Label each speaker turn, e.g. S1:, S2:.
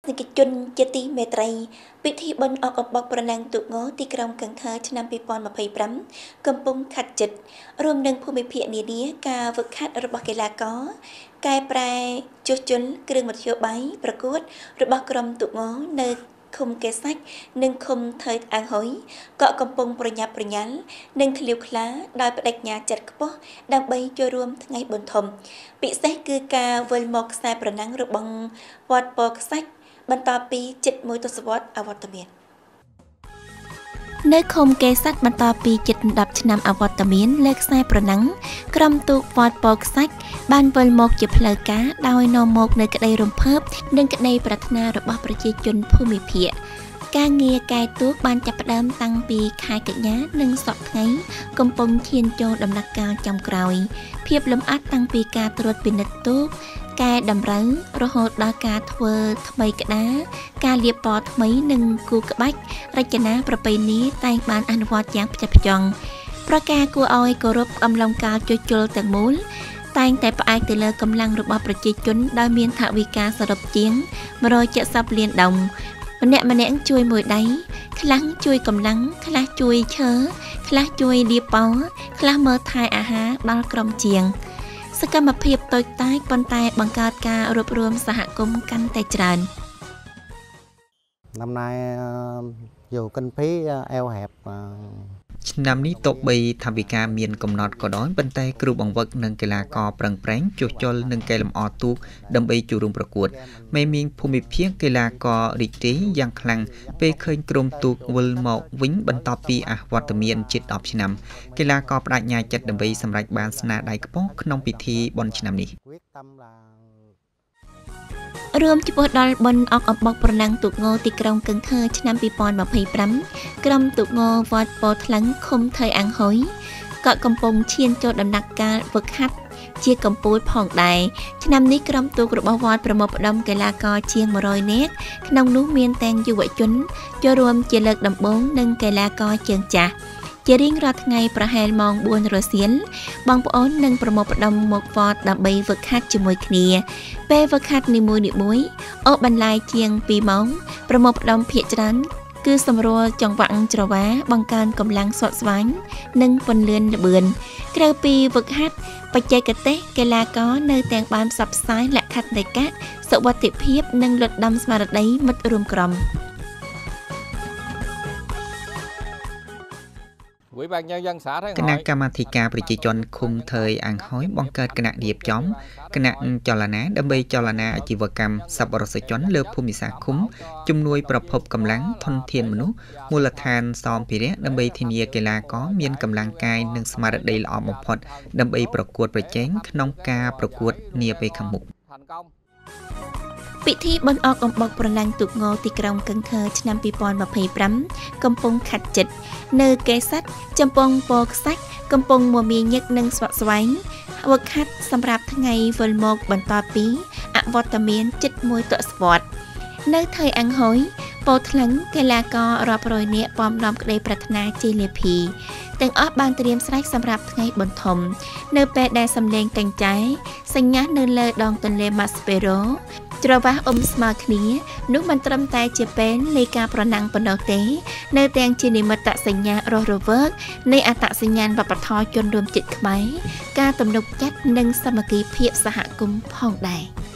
S1: និកជនជាទីមេត្រីពិធីបុណ្យអកអំបុកប្រណាំងទូកងទីក្រុងកង្ខើឆ្នាំ2025កំពុងខាត់ជិតរួមនឹងភូមិភាគនានាការវឹកហាត់របស់កីឡាករកែប្រែជួសជុលគ្រឿងមធ្យោបាយប្រកួតរបស់ក្រុមទូកងនៅឃុំកេសាច់និងឃុំថើយអាំងហុយក៏កំពុងប្រញាប់ប្រញាល់និងឃ្លាវខ្លាដោយបដិញ្ញាចិត្តខ្ពស់ដើម្បីចូលរួមថ្ងៃបុណ្យធំពិសេសគឺការវិលមកខ្សែប្រណាំងរបស់វត្តពរខ្សាច់បន្តពីជិត1ទសវត្សរ៍អវត្តមាននៅឃុំកេសាច់បន្តពីជិត10ឆ្នាំអវត្តមានលើខ្សែប្រណាំងក្រុមទូកវត្តពរខ្សាច់បានវិលមកជាផ្លូវការដោយនាំមកនៅក្តីរំភើបនិងក្តីប្រាថ្នារបស់ប្រជាជនភូមិភាគការងារកែទូកបានចាប់ផ្ដើមតាំងពីខែកញ្ញានិងសប្តាហ៍ថ្ងៃកំពុងឈានចូលដំណាក់កាលចុងក្រោយភាពលំអិតតាំងពីការត្រួតពិនិត្យទូកកែតម្រូវរហូតដល់ការធ្វើថ្មីក្តារការលាបពណ៌ថ្មីនិងគូក្បាច់រចនាប្រពៃណីតែងបានអនុវត្តយ៉ាងផ្ចិតផ្ចង់ប្រការគួរឲ្យគោរពអំឡុងកាលជួសជុលទាំងមូលតែងតែផ្អែកទៅលើកម្លាំងរបស់ប្រជាជនដោយមានថវិកាសរុបជាង170លានដុល្លារម្នាក់ជួយមួយដៃខ្លះជួយកម្លាំងខ្លះជួយឈើខ្លះជួយលាបពណ៌ខ្លះមើលថែអាហារដល់ក្រុមជាងសកម្មភាពតូចតាចប៉ុន្តែបង្កើតការរួបរวมសហគមន៍កាន់តែច្រើន
S2: năm nay dù kinh phí eo hẹp
S3: ឆ្នាំនេះទោះបីថាវិការមានកំណត់ក៏ដោយប៉ុន្តែគ្រូបង្វឹកនិងកីឡាករប្រឹងប្រែងជួសជុលនិងកែលម្អទូកដើម្បីចូលរួមប្រកួតមេមានភូមិភាគកីឡាកររីករាយយ៉ាងខ្លាំងពេលឃើញក្រុមទូកវិលមកវិញបន្ទាប់ពីអវត្តមានជិត10ឆ្នាំកីឡាករបដិញ្ញាចិត្តដើម្បីសម្រេចបានស្នាដៃខ្ពស់ក្នុងពិធីបុណ្យឆ្នាំនេះ
S1: រួមចំពោះដល់បុណ្យអកអំបុកប្រណាំងទូកងទីក្រុងកឹងថើឆ្នាំ2025ក្រុមទូកងវត្តពោធិ៍ថ្លឹងឃុំថើយអាំងហុយក៏កំពុងឈានចូលដំណាក់កាលវឹកហាត់ជាកម្ពុជាផងដែរឆ្នាំនេះក្រុមទូករបស់វត្តប្រមូលផ្ដុំកីឡាករជាង100នាក់ក្នុងនោះមានទាំងយុវជនចូលរួមជាលើកដំបូងនិងកីឡាករជើងចាស់ជារៀងរាល់ថ្ងៃប្រហែលម៉ោង4រសៀលបងប្អូននឹងប្រមូលផ្ដុំមកវត្តដើម្បីវឹកហាត់ជាមួយគ្នាពេលវឹកហាត់នីមួយៗអូសបន្លាយជាង2ម៉ោងប្រមូលផ្ដុំភាគច្រើនគឺសម្រួលចង្វាក់ច្រវាបង្កើនកម្លាំងស្វាត់ស្វែងនិងពន្លឿនល្បឿនក្រៅពីវឹកហាត់បច្ចេកទេសកីឡាករនៅទាំងបានផ្សព្វផ្សាយលក្ខន្តិកៈសុវត្ថិភាពនិងលុតដំស្មារតីមិត្តរួមក្រុម
S3: គណៈកម្មាធិការប្រជាជនឃុំថើយអាំងហុយបង្កើតគណៈរៀបចំគណៈចលនាដើម្បីចលនាអាជីវកម្មសប្បុរសជនលើភូមិសាស្ត្រឃុំជំនួយប្រភពកម្លាំងធនធានមនុស្សមូលដ្ឋានសម្ភារៈដើម្បីធានាកីឡាករមានកម្លាំងកាយនិងស្មារតីល្អបំផុតដើម្បីប្រកួតប្រជែងក្នុងការប្រកួតនាពេលខាងមុខ
S1: ពិធីបុណ្យអកអំបុកប្រណាំងទូកងទីក្រុងកឹងថើឆ្នាំ2025កំពុងខាត់ជិតនៅកេសាច់ចំពងពរខ្សាច់កំពុងមមាញឹកនិងស្វាក់ស្វែងវឹកហាត់សម្រាប់ថ្ងៃវិលមកបន្តពីអវត្តមានជិត1ទសវត្សរ៍នៅថើយអាំងហុយពោធិ៍ថ្លឹងកីឡាកររាប់រយនាក់ពំនាំក្តីប្រាថ្នាជ័យលាភីទាំងអស់បានត្រៀមស្រែកសម្រាប់ថ្ងៃបុណ្យធំនៅពេលដែលសំឡេងកញ្ចែសញ្ញានៅលើដងទន្លេម៉ាស្ពេរ៉ូច្រវាស់ស្មើគ្នានោះមិនត្រឹមតែជាពេលនៃការប្រណាំងប៉ុណ្ណោះទេនៅទាំងជានិមិត្តសញ្ញារស់រវើកនៃអត្តសញ្ញាណវប្បធម៌ជនរួមជាតិខ្មែរការទំនុកចិត្តនិងសាមគ្គីភាពសហគមន៍ផងដែរ